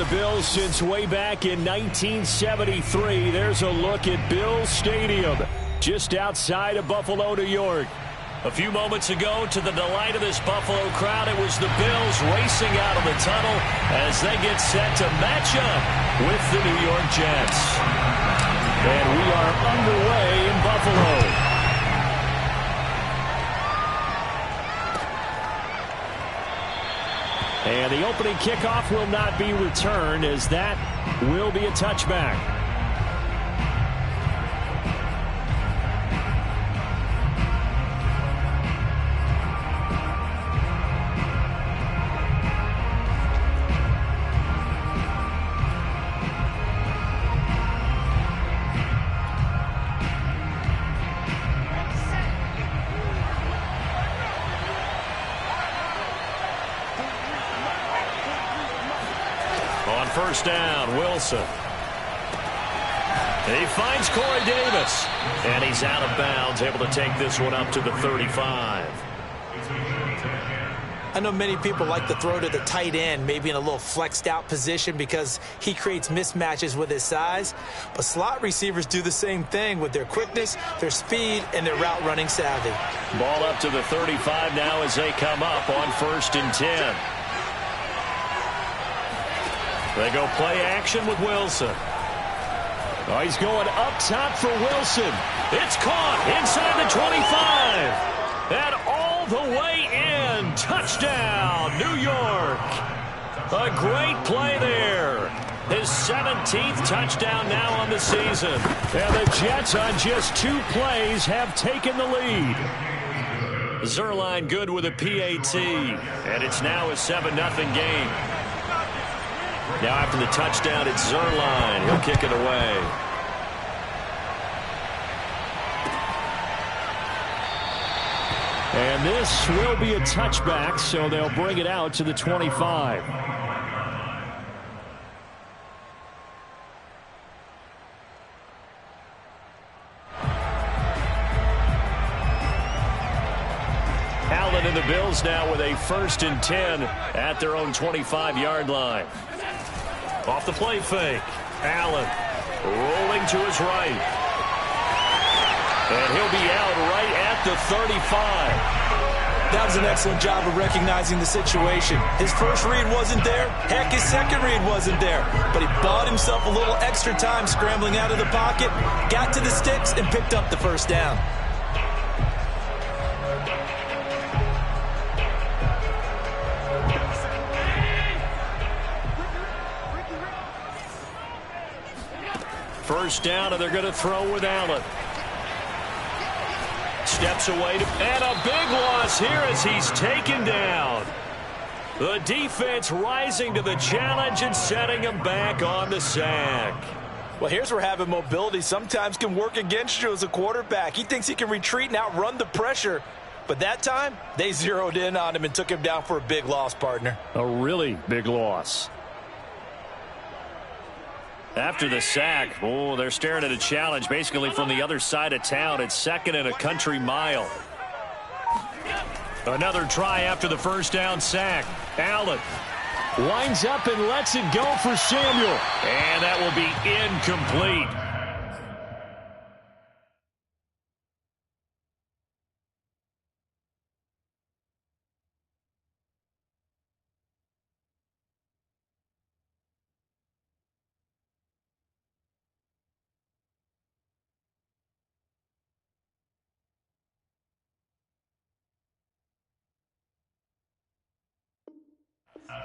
the Bills since way back in 1973. There's a look at Bills Stadium, just outside of Buffalo, New York. A few moments ago, to the delight of this Buffalo crowd, it was the Bills racing out of the tunnel as they get set to match up with the New York Jets. And we are underway in Buffalo. And the opening kickoff will not be returned, as that will be a touchback. First down, Wilson. He finds Corey Davis. And he's out of bounds, able to take this one up to the 35. I know many people like to throw to the tight end, maybe in a little flexed out position because he creates mismatches with his size. But slot receivers do the same thing with their quickness, their speed, and their route running savvy. Ball up to the 35 now as they come up on 1st and 10. They go play action with Wilson. Oh, he's going up top for Wilson. It's caught inside the 25. And all the way in. Touchdown, New York. A great play there. His 17th touchdown now on the season. And the Jets on just 2 plays have taken the lead. Zerline good with a PAT. And it's now a 7-0 game. Now after the touchdown, it's Zerline. He'll kick it away. And this will be a touchback, so they'll bring it out to the 25. Allen and the Bills now with a 1st and 10 at their own 25-yard line. Off the play fake. Allen rolling to his right. And he'll be out right at the 35. That was an excellent job of recognizing the situation. His first read wasn't there. Heck, his second read wasn't there. But he bought himself a little extra time scrambling out of the pocket, got to the sticks, and picked up the first down. First down, and they're going to throw with Allen. Steps away, and a big loss here as he's taken down. The defense rising to the challenge and setting him back on the sack. Well, here's where having mobility sometimes can work against you as a quarterback. He thinks he can retreat and outrun the pressure. But that time, they zeroed in on him and took him down for a big loss, partner. A really big loss. After the sack, oh, they're staring at a challenge basically from the other side of town. It's 2nd and a country mile. Another try after the first down sack. Allen winds up and lets it go for Samuel. And that will be incomplete.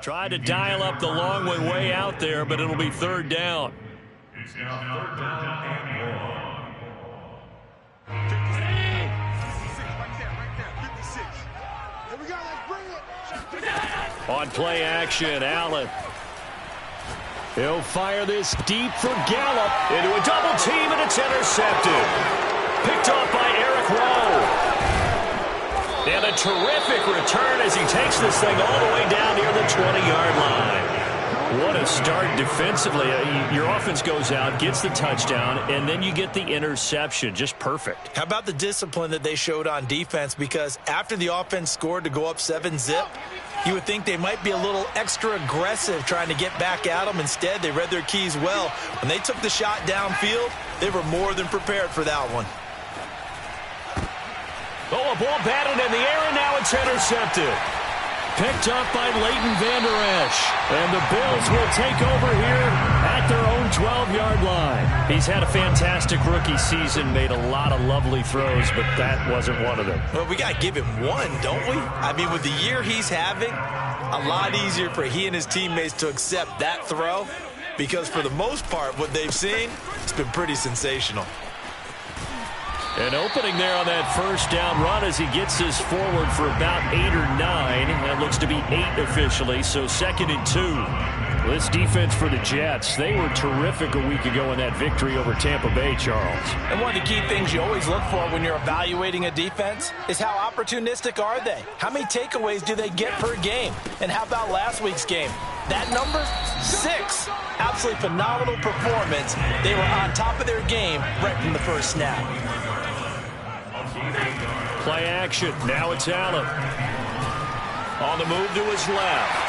Try to dial up the long one way out there, but it'll be 3rd down. It's now 3rd down and 1. 56, right there, 56. Here we go, let's bring it. On play action, Allen. He'll fire this deep for Gallup into a double team, and it's intercepted. Picked off by Eric Rowe. And a terrific return as he takes this thing all the way down near the 20-yard line. What a start defensively. Your offense goes out, gets the touchdown, and then you get the interception. Just perfect. How about the discipline that they showed on defense? Because after the offense scored to go up 7-zip, you would think they might be a little extra aggressive trying to get back at them. Instead, they read their keys well. When they took the shot downfield, they were more than prepared for that one. Oh, a ball batted in the air, and now it's intercepted. Picked up by Leighton Vander Esch. And the Bills will take over here at their own 12-yard line. He's had a fantastic rookie season, made a lot of lovely throws, but that wasn't one of them. Well, we got to give him one, don't we? I mean, with the year he's having, a lot easier for he and his teammates to accept that throw, because for the most part, what they've seen, it's been pretty sensational. An opening there on that first down run as he gets this forward for about 8 or 9. That looks to be 8 officially, so 2nd and 2. This defense for the Jets, they were terrific a week ago in that victory over Tampa Bay, Charles. And one of the key things you always look for when you're evaluating a defense is how opportunistic are they? How many takeaways do they get per game? And how about last week's game? That number, 6. Absolutely phenomenal performance. They were on top of their game right from the first snap. Play action. Now it's Allen. On the move to his left.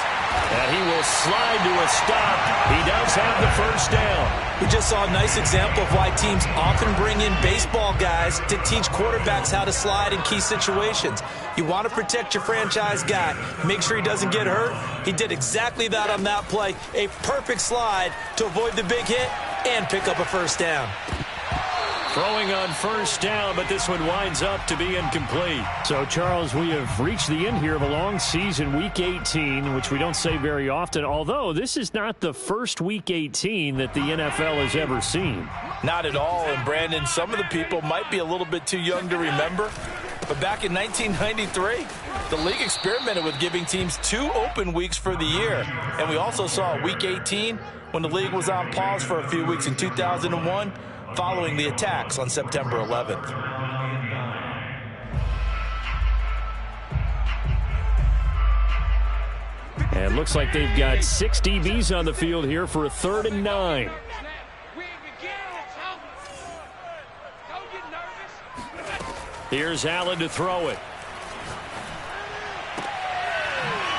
And he will slide to a stop. He does have the first down. We just saw a nice example of why teams often bring in baseball guys to teach quarterbacks how to slide in key situations. You want to protect your franchise guy. Make sure he doesn't get hurt. He did exactly that on that play. A perfect slide to avoid the big hit and pick up a first down. Throwing on first down, but this one winds up to be incomplete. So, Charles, we have reached the end here of a long season, Week 18, which we don't say very often, although this is not the first Week 18 that the NFL has ever seen. Not at all, and Brandon, some of the people might be a little bit too young to remember, but back in 1993, the league experimented with giving teams 2 open weeks for the year, and we also saw Week 18 when the league was on pause for a few weeks in 2001, following the attacks on September 11th. And it looks like they've got 6 DBs on the field here for a 3rd and 9. Here's Allen to throw it.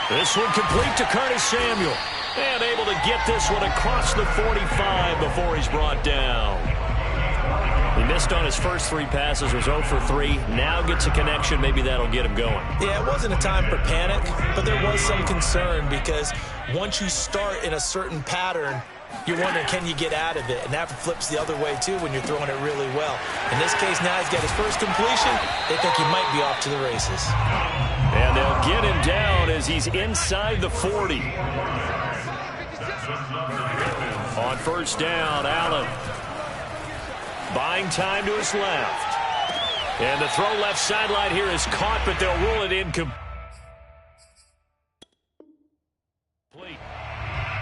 This one complete to Curtis Samuel. And able to get this one across the 45 before he's brought down. He missed on his first 3 passes, was 0 for 3. Now gets a connection. Maybe that'll get him going. Yeah, it wasn't a time for panic, but there was some concern because once you start in a certain pattern, you're wondering, can you get out of it? And that flips the other way, too, when you're throwing it really well. In this case, now he's got his first completion. They think he might be off to the races. And they'll get him down as he's inside the 40. On first down, Allen. Buying time to his left. And the throw left sideline here is caught, but they'll rule it incomplete.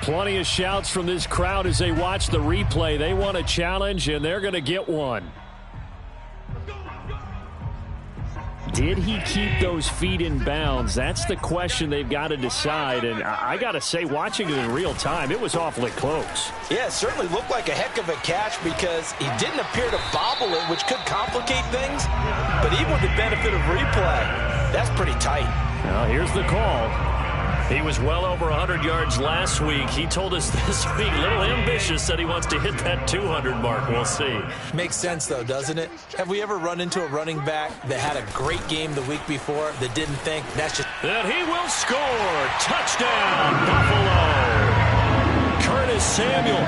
Plenty of shouts from this crowd as they watch the replay. They want a challenge, and they're going to get one. Did he keep those feet in bounds? That's the question they've got to decide. And I got to say, watching it in real time, it was awfully close. Yeah, it certainly looked like a heck of a catch because he didn't appear to bobble it, which could complicate things. But even with the benefit of replay, that's pretty tight. Now, here's the call. He was well over 100 yards last week. He told us this week, a little ambitious, said he wants to hit that 200 mark. We'll see. Makes sense, though, doesn't it? Have we ever run into a running back that had a great game the week before that didn't think that's just... And he will score. Touchdown, Buffalo. Curtis Samuel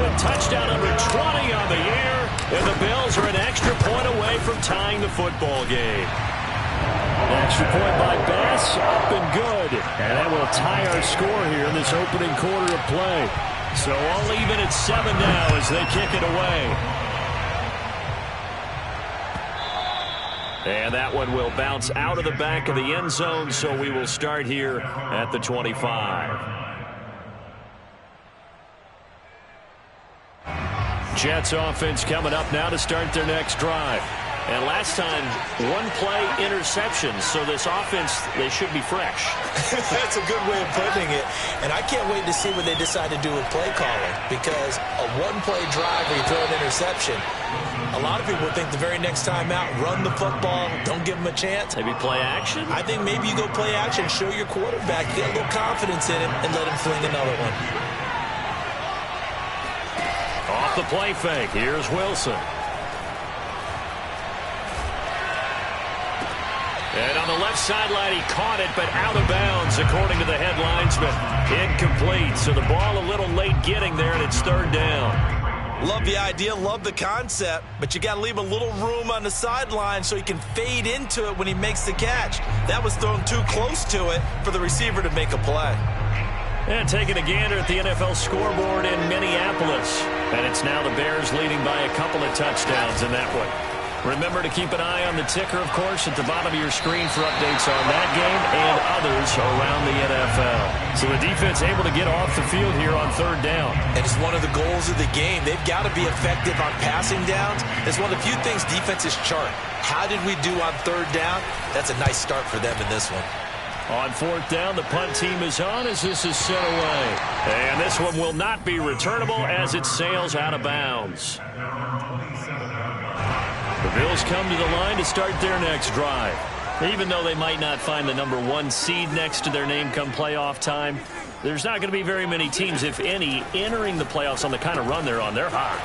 with touchdown number 20 on the year. And the Bills are an extra point away from tying the football game. An extra point by Bass, up and good. And that will tie our score here in this opening quarter of play. So all even at 7 now as they kick it away. And that one will bounce out of the back of the end zone, so we will start here at the 25. Jets offense coming up now to start their next drive. And last time, one play interception. So this offense, they should be fresh. That's a good way of putting it. And I can't wait to see what they decide to do with play calling. Because a one-play drive where you throw an interception, a lot of people think the very next time out, run the football, don't give them a chance. Maybe play action? I think maybe you go play action, show your quarterback, get a little confidence in him, and let him fling another one. Off the play fake, here's Wilson. And on the left sideline, he caught it, but out of bounds, according to the headlinesman. Incomplete, so the ball a little late getting there, and it's third down. Love the idea, love the concept, but you got to leave a little room on the sideline so he can fade into it when he makes the catch. That was thrown too close to it for the receiver to make a play. And taking a gander at the NFL scoreboard in Minneapolis. And it's now the Bears leading by a couple of touchdowns in that one. Remember to keep an eye on the ticker, of course, at the bottom of your screen for updates on that game and others around the NFL. So the defense able to get off the field here on third down. And it's one of the goals of the game. They've got to be effective on passing downs. It's one of the few things defenses chart. How did we do on third down? That's a nice start for them in this one. On fourth down, the punt team is on as this is set away. And this one will not be returnable as it sails out of bounds. The Bills come to the line to start their next drive. Even though they might not find the #1 seed next to their name come playoff time, there's not going to be very many teams, if any, entering the playoffs on the kind of run they're on. They're hot.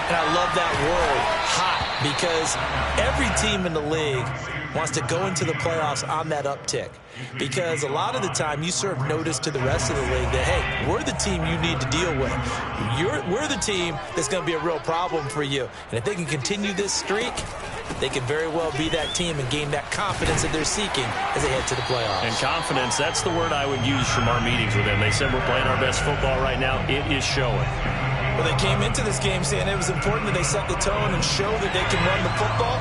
And I love that word, hot, because every team in the league wants to go into the playoffs on that uptick. Because a lot of the time you serve notice to the rest of the league that, hey, we're the team you need to deal with. We're the team that's going to be a real problem for you. And if they can continue this streak, they can very well be that team and gain that confidence that they're seeking as they head to the playoffs. And confidence, that's the word I would use from our meetings with them. They said we're playing our best football right now. It is showing. Well, they came into this game saying it was important that they set the tone and show that they can run the football.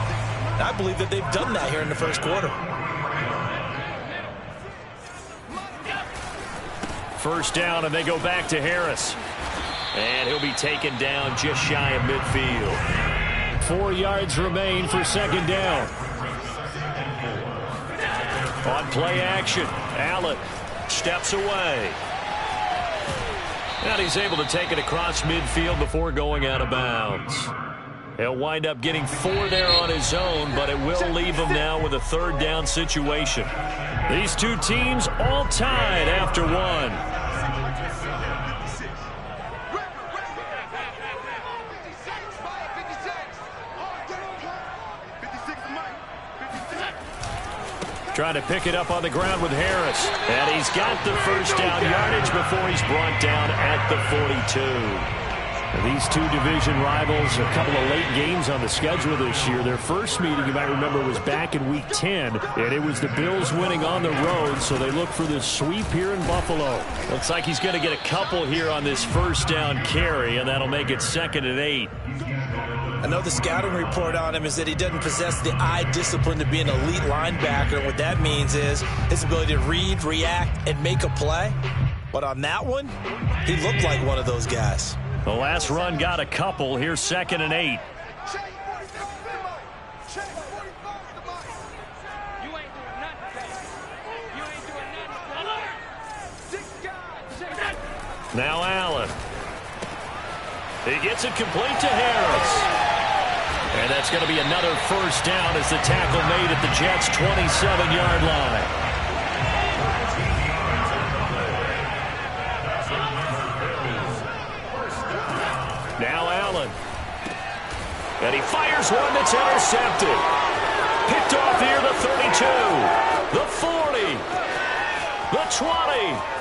And I believe that they've done that here in the first quarter. First down, and they go back to Harris. And he'll be taken down just shy of midfield. 4 yards remain for second down. On play action, Allen steps away. And he's able to take it across midfield before going out of bounds. He'll wind up getting 4 there on his own, but it will leave him now with a third down situation. These two teams all tied after one. Trying to pick it up on the ground with Harris. And he's got the first down yardage before he's brought down at the 42. These two division rivals, a couple of late games on the schedule this year. Their first meeting, you might remember, was back in Week 10, and it was the Bills winning on the road, so they look for the sweep here in Buffalo. Looks like he's going to get a couple here on this first down carry, and that'll make it 2nd and 8. I know the scouting report on him is that he doesn't possess the eye discipline to be an elite linebacker, and what that means is his ability to read, react, and make a play. But on that one, he looked like one of those guys. The last run got a couple. Here's 2nd and 8. Now Allen. He gets it complete to Harris. And that's going to be another first down as the tackle made at the Jets' 27-yard line. Now Allen. And he fires one that's intercepted. Picked off here, the 32, the 40, the 20.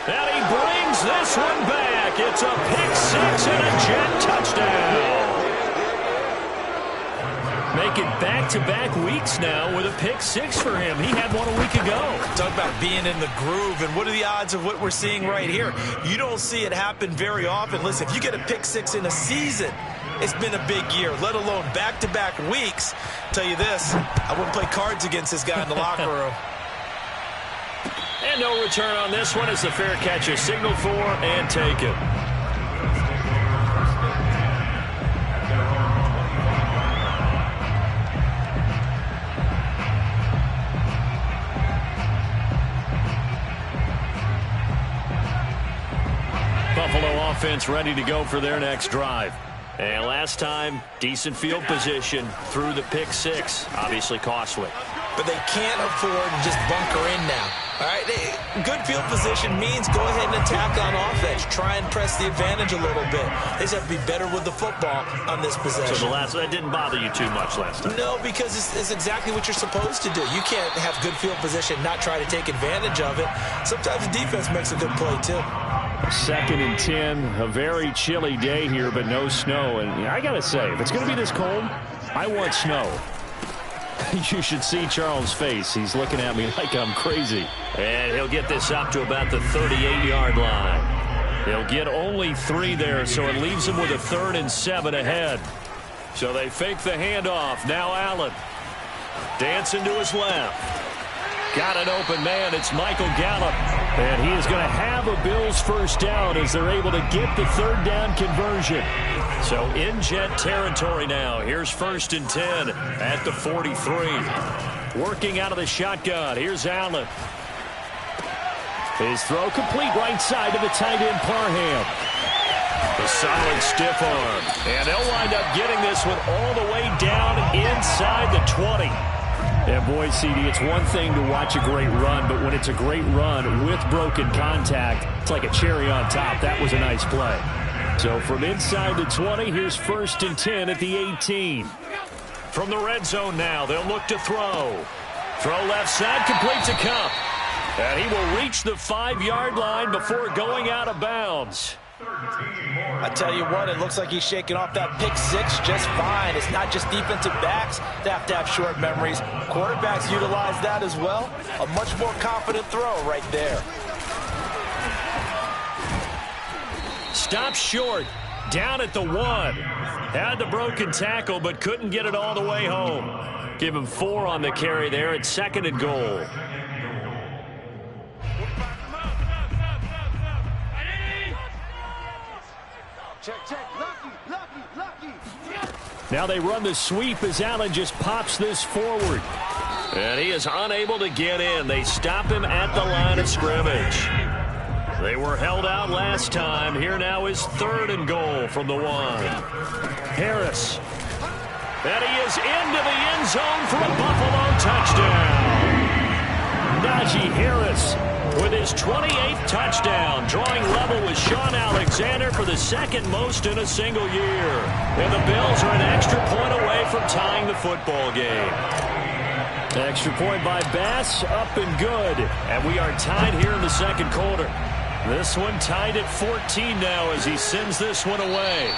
And he brings this one back. It's a pick six and a Jet touchdown. Make it back-to-back weeks now with a pick six for him. He had one a week ago. Talk about being in the groove, and what are the odds of what we're seeing right here? You don't see it happen very often. Listen, if you get a pick six in a season, it's been a big year, let alone back-to-back weeks. Tell you this, I wouldn't play cards against this guy in the locker room. And no return on this one as the fair catch is signaled for and taken. offense ready to go for their next drive. And last time, decent field position through the pick six. Obviously costly. But they can't afford to just bunker in now. All right, good field position means go ahead and attack on offense. Try and press the advantage a little bit. They just have to be better with the football on this possession. So that didn't bother you too much last time? No, because it's exactly what you're supposed to do. You can't have good field position, not try to take advantage of it. Sometimes the defense makes a good play, too. 2nd and 10, a very chilly day here, but no snow. And I got to say, if it's going to be this cold, I want snow. You should see Charles' face. He's looking at me like I'm crazy. And he'll get this up to about the 38-yard line. He'll get only 3 there, so it leaves him with a 3rd and 7 ahead. So they fake the handoff. Now Allen. Dancing to his left. Got an open man. It's Michael Gallup. And he is going to have a Bills first down as they're able to get the 3rd down conversion. So in jet territory now. Here's 1st and 10 at the 43. Working out of the shotgun. Here's Allen. His throw complete right side to the tight end Parham. A solid stiff arm. And they'll wind up getting this one all the way down inside the 20. And boy, CD, it's one thing to watch a great run, but when it's a great run with broken contact, it's like a cherry on top. That was a nice play. So from inside the 20, here's 1st and 10 at the 18. From the red zone now, they'll look to throw. Throw left side, completes a Cup. And he will reach the 5-yard line before going out of bounds. I tell you what, it looks like he's shaking off that pick six just fine. It's not just defensive backs that have to have short memories. Quarterbacks utilize that as well. A much more confident throw right there. Stop short, down at the 1. Had the broken tackle, but couldn't get it all the way home. Give him 4 on the carry there at 2nd and goal. Now they run the sweep as Allen just pops this forward. And he is unable to get in. They stop him at the line of scrimmage. They were held out last time. Here now is 3rd and goal from the 1. Harris. And he is into the end zone for a Buffalo touchdown. Najee Harris with his 28th touchdown, drawing level with Sean Alexander for the 2nd most in a single year. And the Bills are an extra point away from tying the football game. Extra point by Bass, up and good. And we are tied here in the 2nd quarter. This one tied at 14 now as he sends this one away.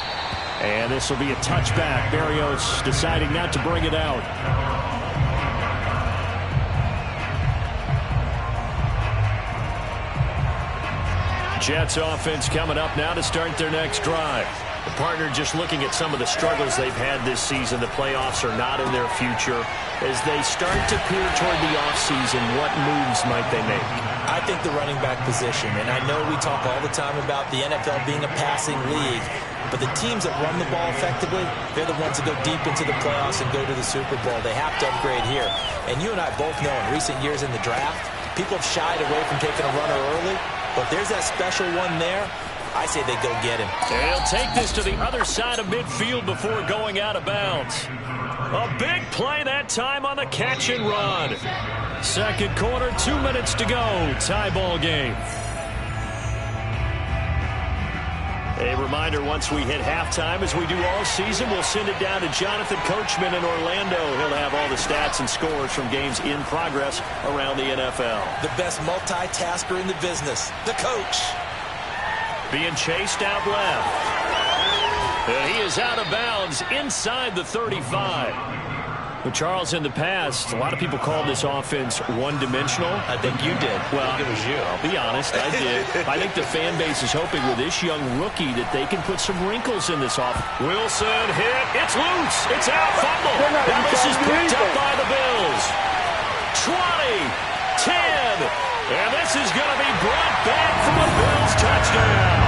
And this will be a touchback. Berrios deciding not to bring it out. Jets offense coming up now to start their next drive. The partner just looking at some of the struggles they've had this season. The playoffs are not in their future. As they start to peer toward the offseason, what moves might they make? I think the running back position, and I know we talk all the time about the NFL being a passing league, but the teams that run the ball effectively, they're the ones that go deep into the playoffs and go to the Super Bowl. They have to upgrade here. And you and I both know in recent years in the draft, people have shied away from taking a runner early, but there's that special one there. I say they go get him. And he'll take this to the other side of midfield before going out of bounds. A big play that time on the catch and run. 2nd quarter, 2 minutes to go. Tie ball game. A reminder, once we hit halftime, as we do all season, we'll send it down to Jonathan Coachman in Orlando. He'll have all the stats and scores from games in progress around the NFL. The best multitasker in the business, the coach. Being chased out left. And he is out of bounds inside the 35. Well, Charles, in the past, a lot of people called this offense one-dimensional. I think you did. Well, I think it was you. I'll be honest, I did. I think the fan base is hoping with this young rookie that they can put some wrinkles in this offense. Wilson hit. It's loose. It's out. Fumble. And this is picked up by the Bills. 20, 10. And this is going to be brought back from a Bills touchdown.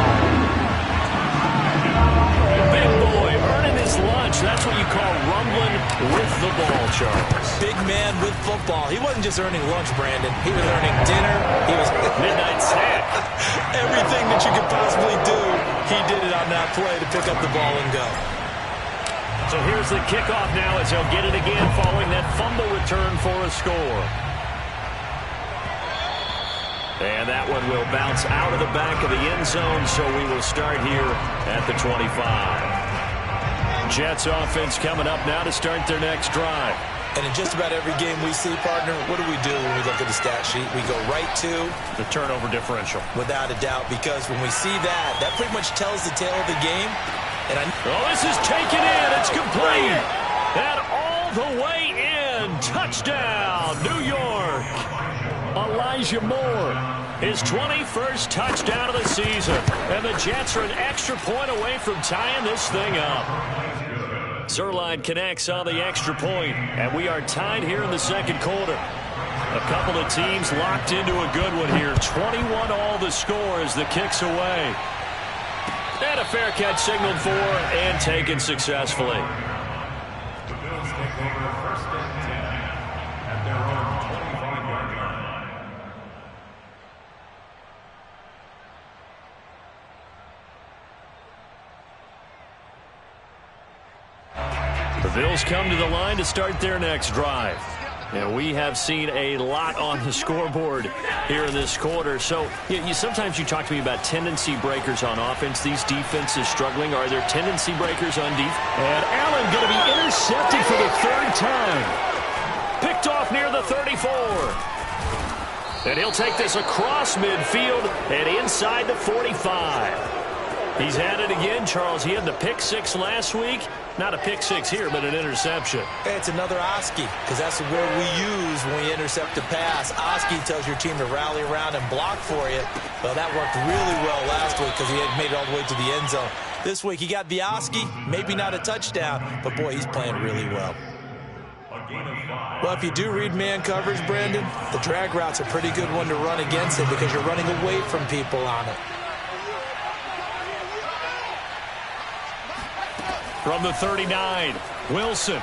Big boy earning his lunch. That's what you call rumbling Wilson with the ball, Charles. Big man with football. He wasn't just earning lunch, Brandon. He was earning dinner. He was midnight snack. Everything that you could possibly do, he did it on that play to pick up the ball and go. So here's the kickoff now as he'll get it again following that fumble return for a score. And that one will bounce out of the back of the end zone, so we will start here at the 25. Jets offense coming up now to start their next drive. And in just about every game we see, partner, what do we do when we look at the stat sheet? We go right to the turnover differential. Without a doubt, because when we see that, that pretty much tells the tale of the game. And this is taken in. It's complete. And all the way in. Touchdown, New York. Elijah Moore, his 21st touchdown of the season. And the Jets are an extra point away from tying this thing up. Zerline connects on the extra point, and we are tied here in the second quarter. A couple of teams locked into a good one here. 21 all the score as the kick's away. And a fair catch signaled for and taken successfully. The Bills take over first and 10 at their own 25-yard line. The Bills come to the line to start their next drive. And we have seen a lot on the scoreboard here in this quarter. So sometimes you talk to me about tendency breakers on offense. These defenses struggling. Are there tendency breakers on defense? And Allen going to be intercepted for the third time. Picked off near the 34. And he'll take this across midfield and inside the 45. He's had it again, Charles. He had the pick six last week. Not a pick six here, but an interception. Hey, it's another Oski, because that's the word we use when we intercept a pass. Oski tells your team to rally around and block for you. Well, that worked really well last week because he had made it all the way to the end zone. This week he got the Oski, maybe not a touchdown, but boy, he's playing really well. Well, if you do read man coverage, Brandon, the drag route's a pretty good one to run against it because you're running away from people on it. From the 39, Wilson.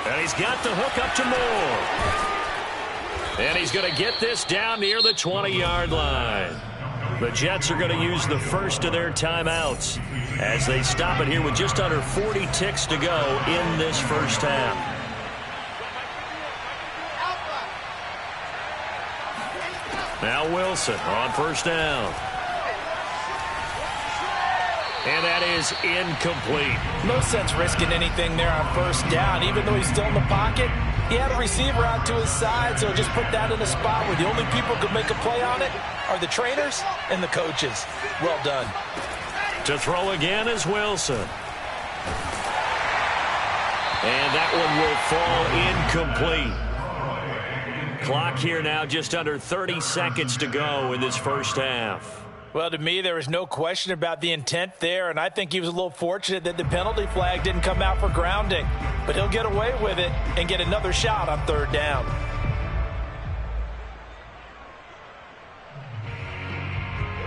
And he's got the hook up to Moore. And he's going to get this down near the 20-yard line. The Jets are going to use the first of their timeouts as they stop it here with just under 40 ticks to go in this first half. Now Wilson on first down. And that is incomplete. No sense risking anything there on first down. Even though he's still in the pocket, he had a receiver out to his side, so just put that in a spot where the only people who could make a play on it are the trainers and the coaches. Well done. To throw again is Wilson. And that one will fall incomplete. Clock here now just under 30 seconds to go in this first half. Well, to me, there was no question about the intent there, and I think he was a little fortunate that the penalty flag didn't come out for grounding. But he'll get away with it and get another shot on third down.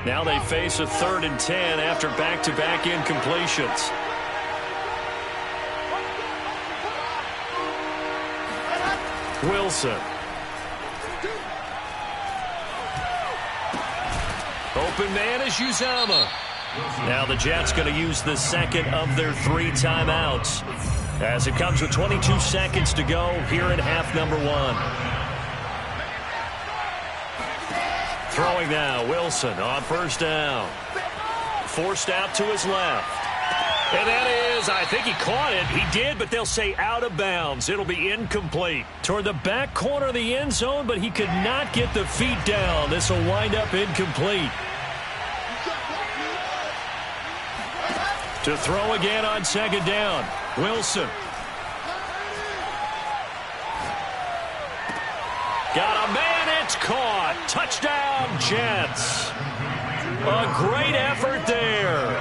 Now they face a 3rd and 10 after back-to-back incompletions. Wilson. Open man is Uzomah. Now the Jets going to use the second of their 3 timeouts as it comes with 22 seconds to go here in half number 1. Throwing now, Wilson on first down. Forced out to his left. And that is, I think he caught it. He did, but they'll say out of bounds. It'll be incomplete. Toward the back corner of the end zone, but he could not get the feet down. This will wind up incomplete. To throw again on second down, Wilson. Got a man, it's caught. Touchdown, Jets. A great effort there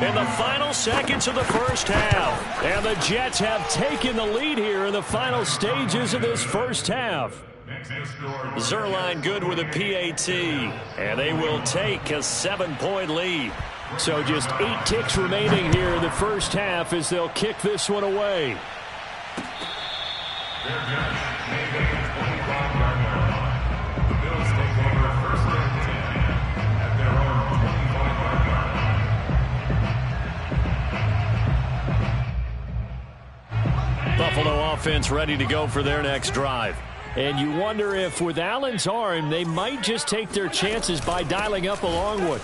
in the final seconds of the first half. And the Jets have taken the lead here in the final stages of this first half. Zerline good with a PAT. And they will take a 7-point lead. So just 8 ticks remaining here in the first half as they'll kick this one away. Buffalo offense ready to go for their next drive. And you wonder if with Allen's arm, they might just take their chances by dialing up a long one.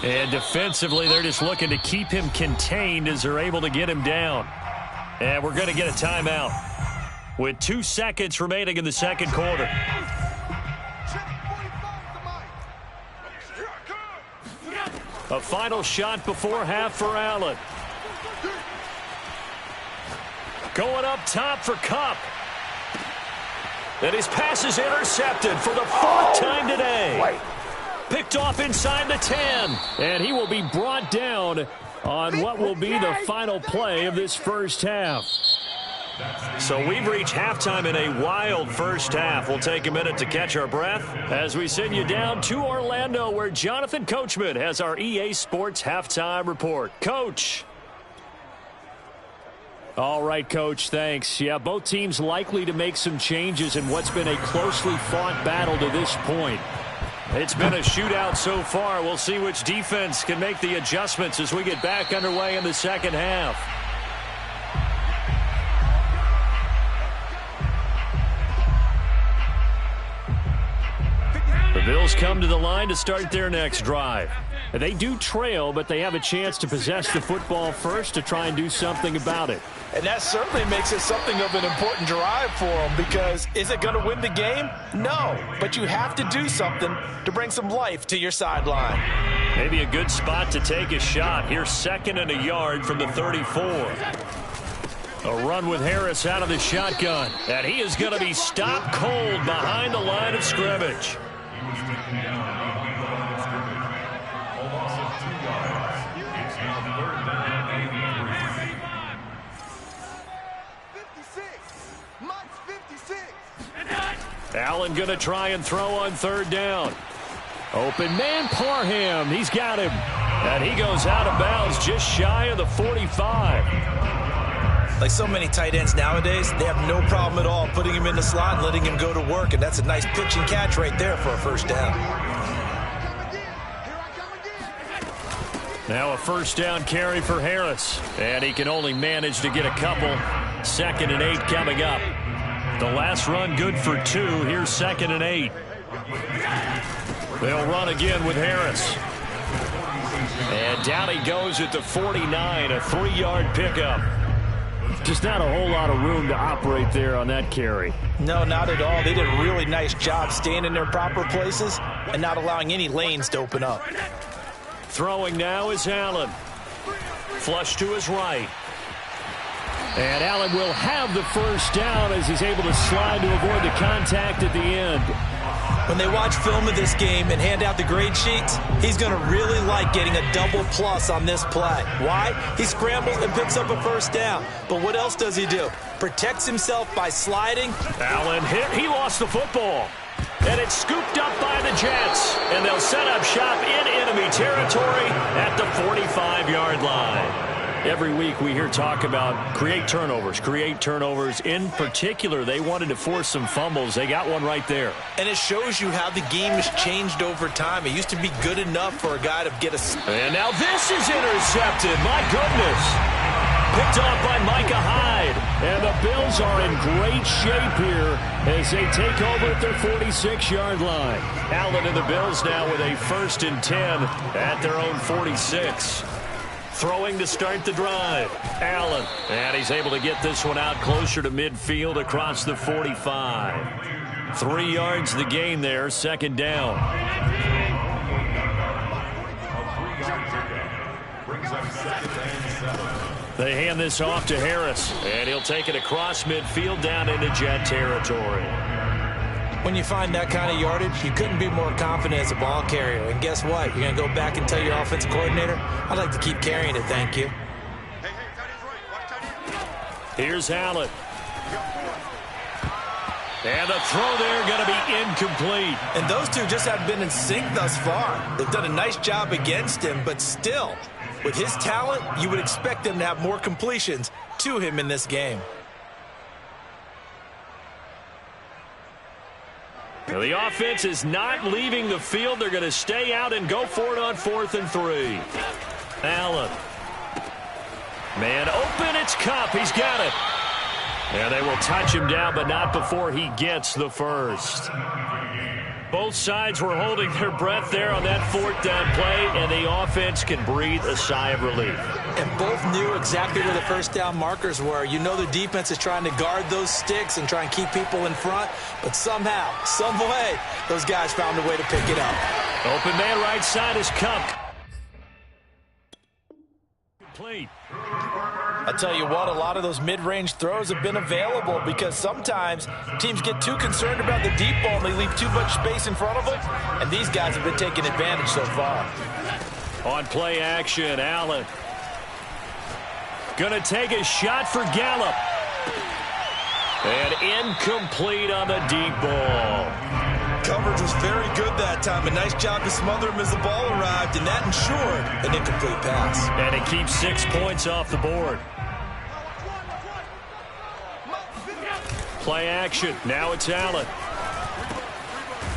And defensively, they're just looking to keep him contained as they're able to get him down. And we're going to get a timeout with 2 seconds remaining in the second quarter. A final shot before half for Allen. Going up top for Kupp. And his pass is intercepted for the 4th time today. Picked off inside the 10. And he will be brought down on what will be the final play of this first half. So we've reached halftime in a wild first half. We'll take a minute to catch our breath as we send you down to Orlando, where Jonathan Coachman has our EA Sports halftime report. Coach. All right, Coach, thanks. Yeah, both teams likely to make some changes in what's been a closely fought battle to this point. It's been a shootout so far. We'll see which defense can make the adjustments as we get back underway in the second half. The Bills come to the line to start their next drive. They do trail, but they have a chance to possess the football first to try and do something about it. And that certainly makes it something of an important drive for them, because is it going to win the game? No, but you have to do something to bring some life to your sideline. Maybe a good spot to take a shot. Here's 2nd and a yard from the 34. A run with Harris out of the shotgun. And he is going to be stopped cold behind the line of scrimmage. Allen going to try and throw on 3rd down. Open man, Parham. He's got him. And he goes out of bounds just shy of the 45. Like so many tight ends nowadays, they have no problem at all putting him in the slot and letting him go to work. And that's a nice pitch and catch right there for a first down. Now a first down carry for Harris. And he can only manage to get a couple. 2nd and 8 coming up. The last run good for 2. Here's 2nd and 8. They'll run again with Harris. And down he goes at the 49, a 3-yard pickup. Just not a whole lot of room to operate there on that carry. No, not at all. They did a really nice job staying in their proper places and not allowing any lanes to open up. Throwing now is Allen. Flush to his right. And Allen will have the first down as he's able to slide to avoid the contact at the end. When they watch film of this game and hand out the grade sheets, he's going to really like getting a double plus on this play. Why? He scrambles and picks up a first down. But what else does he do? Protects himself by sliding. Allen hit. He lost the football. And it's scooped up by the Jets. And they'll set up shop in enemy territory at the 45-yard line. Every week we hear talk about create turnovers. In particular, they wanted to force some fumbles. They got one right there. And it shows you how the game has changed over time. It used to be good enough for a guy to get a... And now this is intercepted. My goodness. Picked off by Micah Hyde. And the Bills are in great shape here as they take over at their 46-yard line. Allen and the Bills now with a 1st and 10 at their own 46. Throwing to start the drive. Allen. And he's able to get this one out closer to midfield across the 45. 3 yards the gain there. 2nd down. They hand this off to Harris. And he'll take it across midfield down into Jet territory. When you find that kind of yardage, you couldn't be more confident as a ball carrier. And guess what? You're going to go back and tell your offensive coordinator, I'd like to keep carrying it, thank you. Here's Allen. And the throw there going to be incomplete. And those two just have been in sync thus far. They've done a nice job against him, but still, with his talent, you would expect him to have more completions to him in this game. Now the offense is not leaving the field. They're going to stay out and go for it on 4th and 3. Allen. Man open, it's Kupp. He's got it. And they will touch him down, but not before he gets the first. Both sides were holding their breath there on that 4th down play, and the offense can breathe a sigh of relief. And both knew exactly where the first down markers were. You know the defense is trying to guard those sticks and try and keep people in front, but somehow, some way, those guys found a way to pick it up. Open man right side is Kupp. Complete. I tell you what, a lot of those mid-range throws have been available because sometimes teams get too concerned about the deep ball and they leave too much space in front of them, and these guys have been taking advantage so far. On play action, Allen. Gonna take a shot for Gallup. And incomplete on the deep ball. Coverage was very good that time. A nice job to smother him as the ball arrived, and that ensured an incomplete pass. And it keeps 6 points off the board. Play action. Now it's Allen.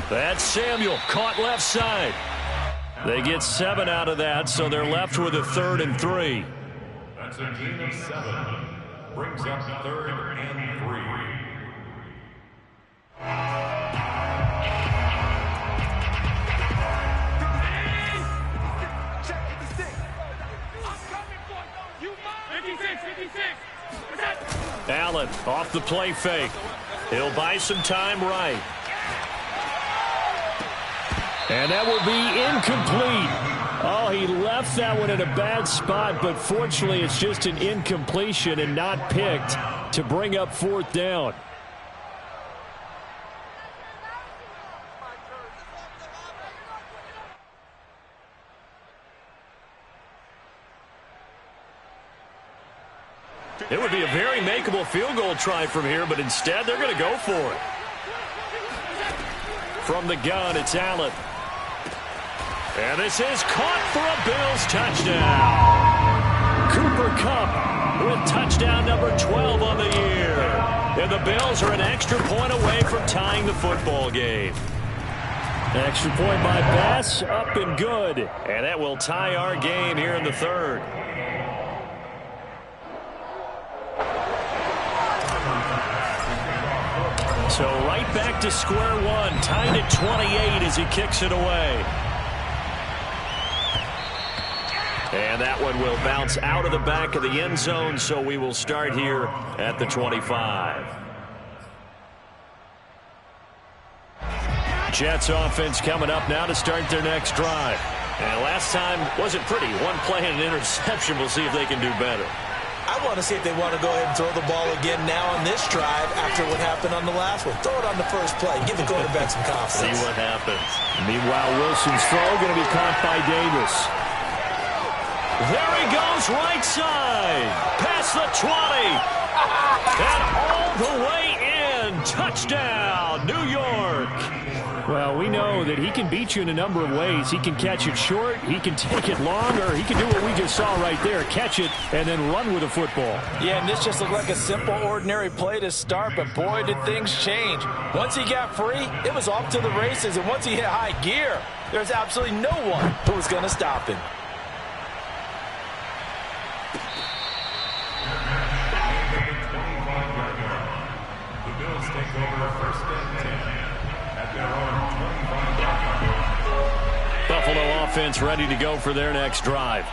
That's Samuel. Caught left side. They get 7 out of that, so they're left with a 3rd and 3. That's a gain of 7. Brings up 3rd and 3. Allen off the play fake. He'll buy some time right. And that will be incomplete. Oh, he left that one in a bad spot, but fortunately it's just an incompletion and not picked to bring up 4th down. It would be a very makeable field goal try from here, but instead they're going to go for it. From the gun, it's Allen. And this is caught for a Bills touchdown. Cooper Kupp with touchdown number 12 on the year. And the Bills are an extra point away from tying the football game. Extra point by Bass, up and good. And that will tie our game here in the 3rd. So right back to square one, tied at 28 as he kicks it away. And that one will bounce out of the back of the end zone, so we will start here at the 25. Jets offense coming up now to start their next drive. And last time wasn't pretty. One play and an interception. We'll see if they can do better. I want to see if they want to go ahead and throw the ball again now on this drive after what happened on the last one. Throw it on the first play. Give the quarterback some confidence. See what happens. Meanwhile, Wilson's throw going to be caught by Davis. There he goes, right side. Past the 20. And all the way in. Touchdown, New York. Well, we know that he can beat you in a number of ways. He can catch it short, he can take it long, or he can do what we just saw right there, catch it and then run with the football. Yeah, and this just looked like a simple, ordinary play to start, but boy, did things change. Once he got free, it was off to the races, and once he hit high gear, there's absolutely no one who was going to stop him. The Bills take over 1st and 10 at their own 25-yard line. Buffalo offense ready to go for their next drive.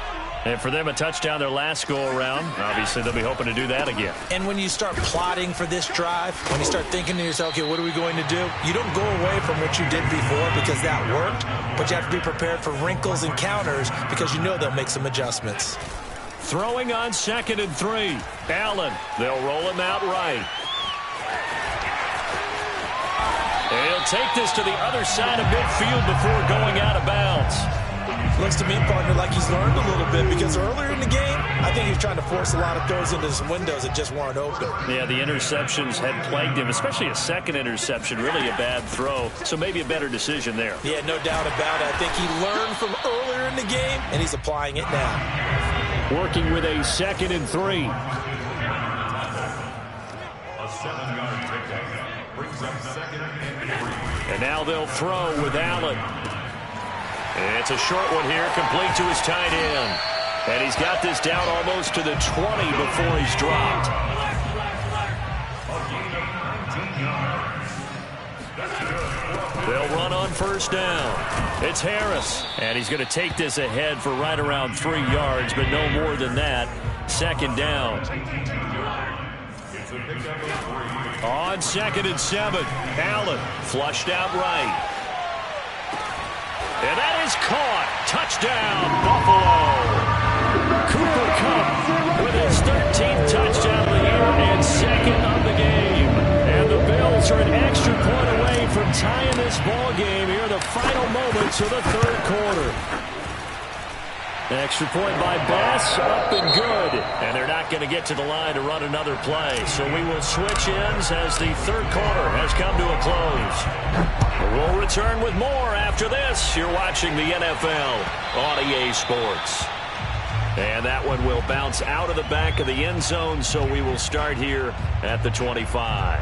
And for them, a touchdown their last go-around. Obviously, they'll be hoping to do that again. And when you start plotting for this drive, when you start thinking to yourself, okay, what are we going to do? You don't go away from what you did before because that worked, but you have to be prepared for wrinkles and counters because you know they'll make some adjustments. Throwing on 2nd and 3. Allen, they'll roll him out right. And he'll take this to the other side of midfield before going out of bounds. Looks to me, partner, like he's learned a little bit, because earlier in the game, I think he was trying to force a lot of throws into some windows that just weren't open. Yeah, the interceptions had plagued him, especially a second interception, really a bad throw. So maybe a better decision there. Yeah, no doubt about it. I think he learned from earlier in the game, and he's applying it now. Working with a 2nd and 3. A 7-yard pickup brings up 2nd and 3. And now they'll throw with Allen. It's a short one here, complete to his tight end. And he's got this down almost to the 20 before he's dropped. They'll run on 1st down. It's Harris. And he's going to take this ahead for right around 3 yards, but no more than that. 2nd down. On 2nd and 7, Allen flushed out right. And that is caught. Touchdown, Buffalo. Cooper Kupp with his 13th touchdown of the year and 2nd of the game. And the Bills are an extra point away from tying this ball game here in the final moments of the 3rd quarter. An extra point by Bass, up and good. And they're not going to get to the line to run another play. So we will switch ends as the 3rd quarter has come to a close. We'll return with more after this. You're watching the NFL on EA Sports. And that one will bounce out of the back of the end zone, so we will start here at the 25.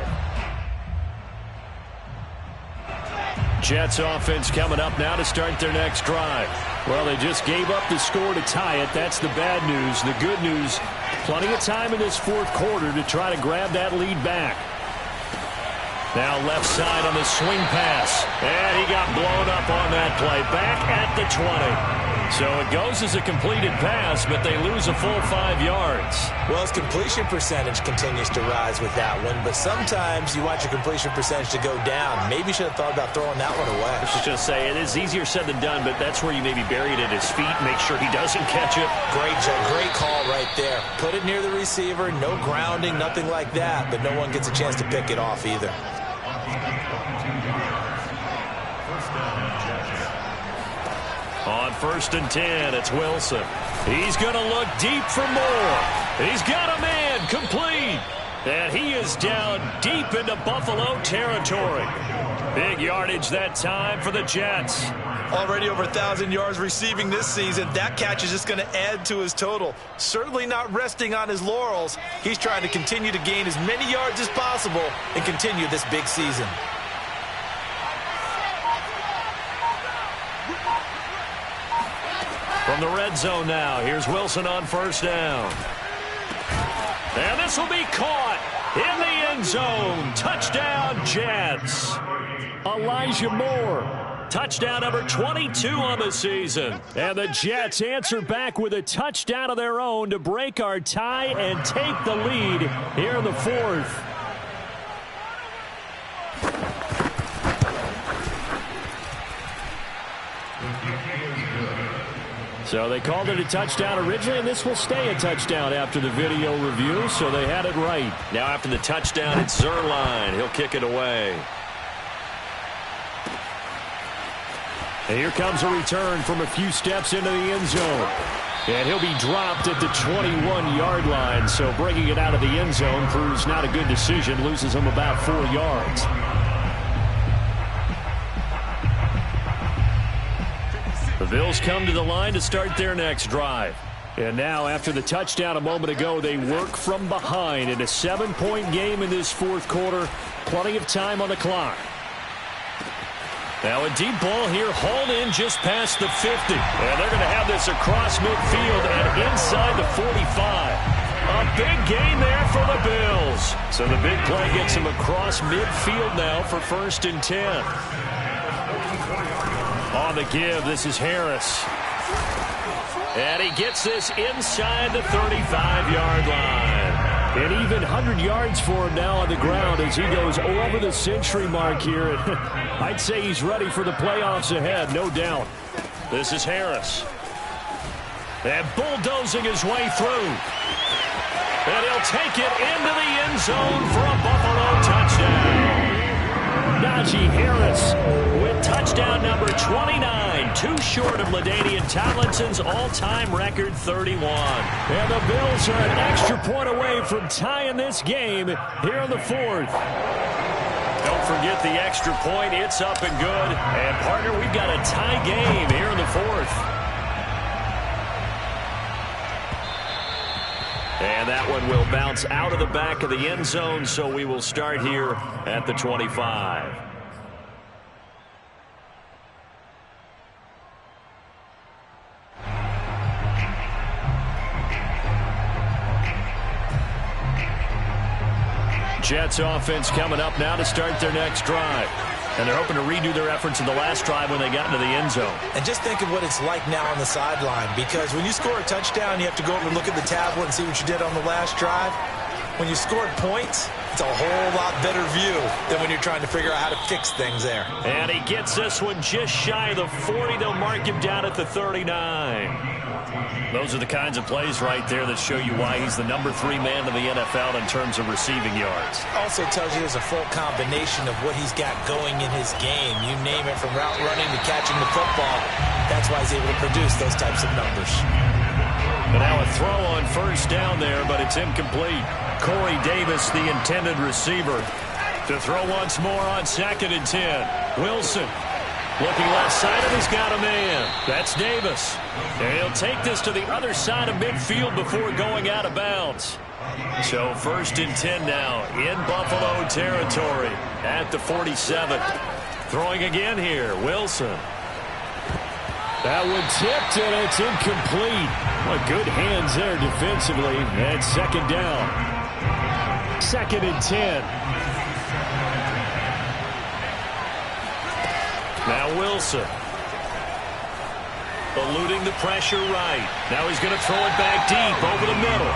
Jets offense coming up now to start their next drive. Well, they just gave up the score to tie it. That's the bad news. The good news, plenty of time in this 4th quarter to try to grab that lead back. Now left side on the swing pass. And he got blown up on that play. Back at the 20. So it goes as a completed pass, but they lose a full 5 yards. Well, his completion percentage continues to rise with that one, but sometimes you want your completion percentage to go down. Maybe you should have thought about throwing that one away. I was just say, it is easier said than done, but that's where you maybe bury it at his feet, make sure he doesn't catch it. Great call right there. Put it near the receiver, no grounding, nothing like that, but no one gets a chance to pick it off either. On 1st and 10, it's Wilson. He's going to look deep for more. He's got a man complete. And he is down deep into Buffalo territory. Big yardage that time for the Jets. Already over 1,000 yards receiving this season. That catch is just going to add to his total. Certainly not resting on his laurels. He's trying to continue to gain as many yards as possible and continue this big season. From the red zone now, here's Wilson on 1st down. And this will be caught in the end zone. Touchdown, Jets. Elijah Moore, touchdown number 22 on the season. And the Jets answer back with a touchdown of their own to break our tie and take the lead here in the 4th. So they called it a touchdown originally, and this will stay a touchdown after the video review, so they had it right. Now after the touchdown, it's Zerline. He'll kick it away. And here comes a return from a few steps into the end zone. And he'll be dropped at the 21-yard line, so bringing it out of the end zone proves not a good decision, loses him about 4 yards. The Bills come to the line to start their next drive. And now, after the touchdown a moment ago, they work from behind in a 7-point game in this 4th quarter. Plenty of time on the clock. Now a deep ball here, hauled in just past the 50. And they're going to have this across midfield and inside the 45. A big gain there for the Bills. So the big play gets him across midfield now for 1st and 10. On the give, this is Harris. And he gets this inside the 35-yard line. An even 100 yards for him now on the ground as he goes over the century mark here. I'd say he's ready for the playoffs ahead, no doubt. This is Harris. And bulldozing his way through. And he'll take it into the end zone for a Buffalo touchdown. Najee Harris with touchdown number 29, too short of LaDainian Tomlinson's all-time record 31. And the Bills are an extra point away from tying this game here in the fourth. Don't forget the extra point. It's up and good. And, partner, we've got a tie game here in the fourth. And that one will bounce out of the back of the end zone, so we will start here at the 25. Jets offense coming up now to start their next drive. And they're hoping to redo their efforts in the last drive when they got into the end zone. And just think of what it's like now on the sideline, because when you score a touchdown, you have to go over and look at the tablet and see what you did on the last drive. When you scored points, it's a whole lot better view than when you're trying to figure out how to fix things there. And he gets this one just shy of the 40. They'll mark him down at the 39. Those are the kinds of plays right there that show you why he's the number 3 man in the NFL in terms of receiving yards. Also tells you there's a full combination of what he's got going in his game. You name it, from route running to catching the football. That's why he's able to produce those types of numbers. But now a throw on first down there, but it's incomplete. Corey Davis, the intended receiver, to throw once more on 2nd and 10. Wilson looking left side, and he's got a man. That's Davis. And he'll take this to the other side of midfield before going out of bounds. So 1st and 10 now in Buffalo territory at the 47. Throwing again here, Wilson. That one tipped, and it's incomplete. Well, good hands there defensively. And 2nd down. 2nd and 10. Now Wilson. Eluding the pressure right. Now he's going to throw it back deep over the middle.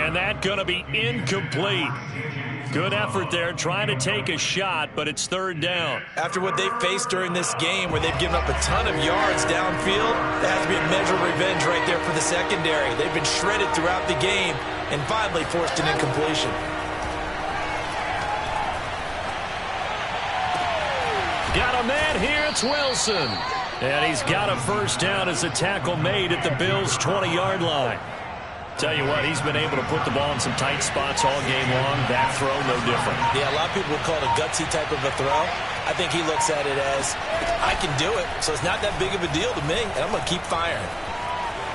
And that's going to be incomplete. Good effort there, trying to take a shot, but it's 3rd down. After what they faced during this game, where they've given up a ton of yards downfield, there has to be a measure of revenge right there for the secondary. They've been shredded throughout the game and finally forced an incompletion. Got a man here, it's Wilson. And he's got a 1st down as a tackle made at the Bills' 20-yard line. Tell you what, he's been able to put the ball in some tight spots all game long. That throw, no different. Yeah, a lot of people would call it a gutsy type of a throw. I think he looks at it as, I can do it, so it's not that big of a deal to me, and I'm going to keep firing.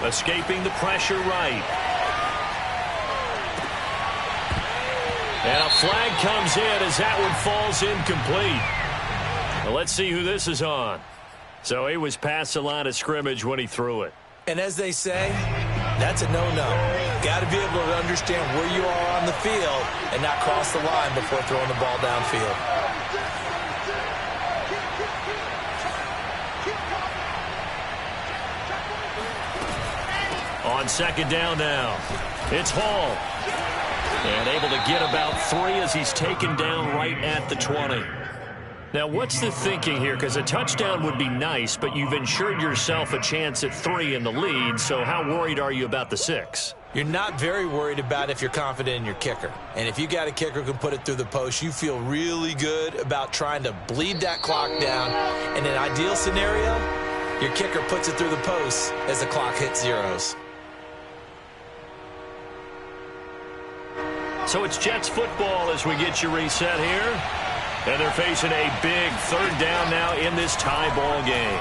Escaping the pressure right. And a flag comes in as that one falls incomplete. Well, let's see who this is on. So he was past the line of scrimmage when he threw it. And as they say, that's a no-no. Got to be able to understand where you are on the field and not cross the line before throwing the ball downfield. On 2nd down now, it's Hall. And able to get about 3 as he's taken down right at the 20. Now, what's the thinking here? Because a touchdown would be nice, but you've ensured yourself a chance at 3 in the lead, so how worried are you about the 6? You're not very worried about if you're confident in your kicker. And if you got a kicker who can put it through the post, you feel really good about trying to bleed that clock down. In an ideal scenario, your kicker puts it through the post as the clock hits zeros. So it's Jets football as we get you reset here. And they're facing a big 3rd down now in this tie ball game.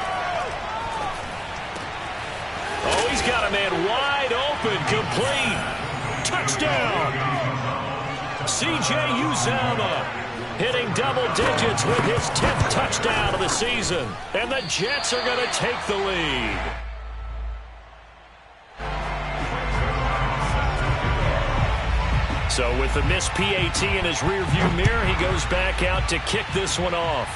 Oh, he's got a man wide open, complete. Touchdown. C.J. Uzomah hitting double digits with his 10th touchdown of the season. And the Jets are going to take the lead. So with the missed PAT in his rearview mirror, he goes back out to kick this one off.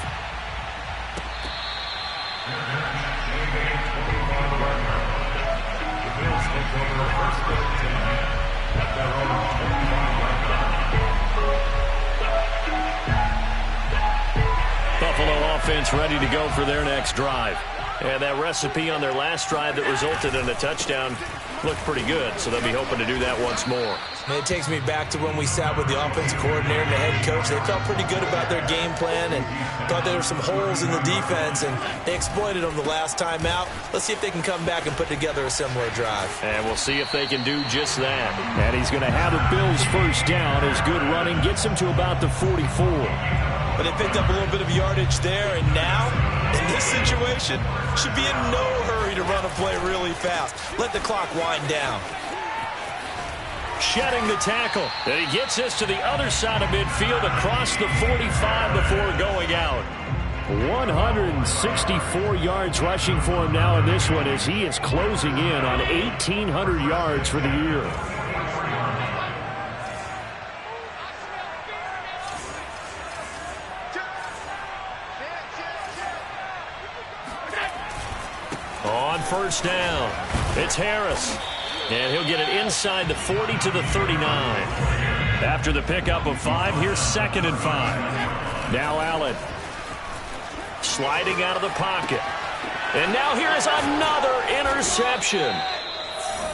Buffalo offense ready to go for their next drive. And that recipe on their last drive that resulted in a touchdown looked pretty good, so they'll be hoping to do that once more. And it takes me back to when we sat with the offensive coordinator and the head coach. They felt pretty good about their game plan and thought there were some holes in the defense, and they exploited them the last time out. Let's see if they can come back and put together a similar drive. And we'll see if they can do just that. And he's going to have a Bills first down as good running gets him to about the 44. But they picked up a little bit of yardage there, and now, in this situation, should be in no hurry to run a play really fast. Let the clock wind down. Shedding the tackle. And he gets us to the other side of midfield across the 45 before going out. 164 yards rushing for him now in this one as he is closing in on 1,800 yards for the year. On first down, it's Harris. And he'll get it inside the 40 to the 39. After the pickup of 5, here's 2nd and 5. Now Allen. Sliding out of the pocket. And now here is another interception.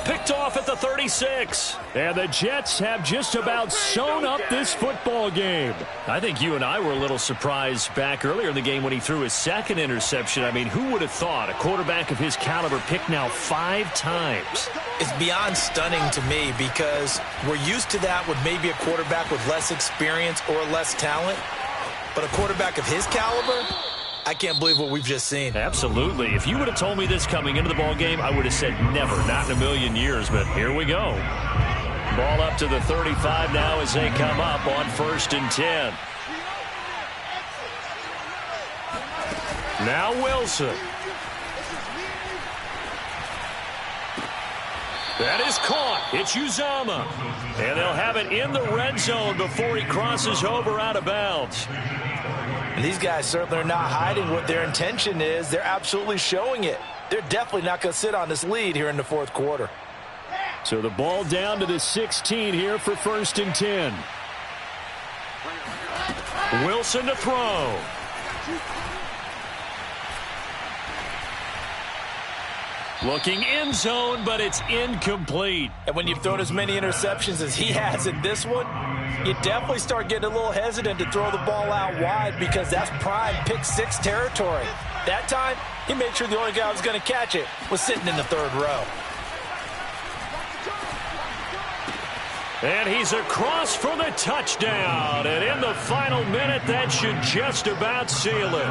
Picked off at the 36. And the Jets have just about sewn up this football game. I think you and I were a little surprised back earlier in the game when he threw his 2nd interception. I mean, who would have thought a quarterback of his caliber picked now 5 times? It's beyond stunning to me because we're used to that with maybe a quarterback with less experience or less talent. But a quarterback of his caliber, I can't believe what we've just seen. Absolutely. If you would have told me this coming into the ball game, I would have said never, not in a million years. But here we go. Ball up to the 35 now as they come up on 1st and 10. Now Wilson. That is caught. It's Uzama. And they'll have it in the red zone before he crosses over out of bounds. And these guys certainly are not hiding what their intention is. They're absolutely showing it. They're definitely not going to sit on this lead here in the 4th quarter. So the ball down to the 16 here for 1st and 10. Wilson to throw. Looking end zone, but it's incomplete. And when you've thrown as many interceptions as he has in this one, you definitely start getting a little hesitant to throw the ball out wide because that's prime pick 6 territory. That time, he made sure the only guy who was going to catch it was sitting in the 3rd row. And he's across for the touchdown. And in the final minute, that should just about seal it.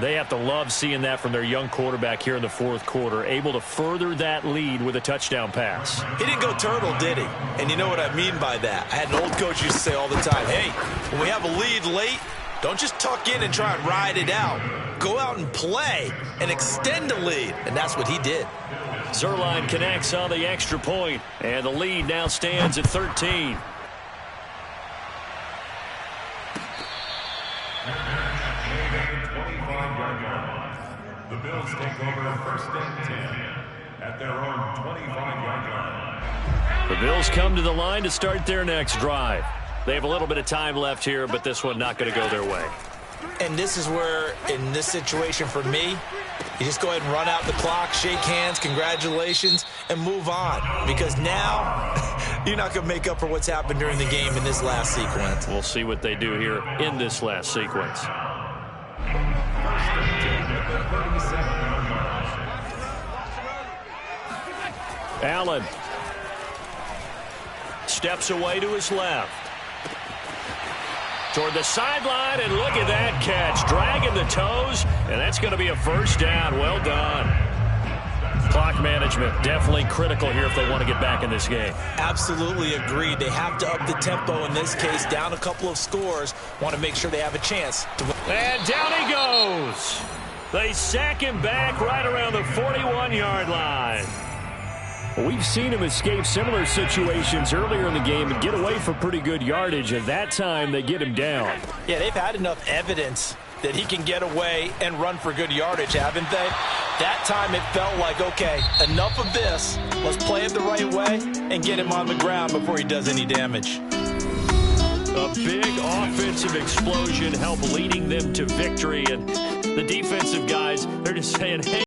They have to love seeing that from their young quarterback here in the 4th quarter, able to further that lead with a touchdown pass. He didn't go turtle, did he? And you know what I mean by that. I had an old coach used to say all the time, hey, when we have a lead late, don't just tuck in and try and ride it out. Go out and play and extend the lead. And that's what he did. Zerline connects on the extra point, and the lead now stands at 13. The Bills take over 1st and 10 at their own 25-yard line. The Bills come to the line to start their next drive. They have a little bit of time left here, but this one not going to go their way. And this is where, in this situation for me, you just go ahead and run out the clock, shake hands, congratulations, and move on. Because now, you're not going to make up for what's happened during the game in this last sequence. We'll see what they do here in this last sequence. Allen steps away to his left. Toward the sideline, and look at that catch. Dragging the toes, and that's going to be a first down. Well done. Clock management definitely critical here if they want to get back in this game. Absolutely agreed. They have to up the tempo in this case, down a couple of scores. Want to make sure they have a chance to win. And down he goes. They sack him back right around the 41-yard line. We've seen him escape similar situations earlier in the game and get away for pretty good yardage, and that time they get him down. Yeah, they've had enough evidence that he can get away and run for good yardage, haven't they? That time it felt like, okay, enough of this. Let's play it the right way and get him on the ground before he does any damage. A big offensive explosion helped leading them to victory, and the defensive guys, they're just saying, hey,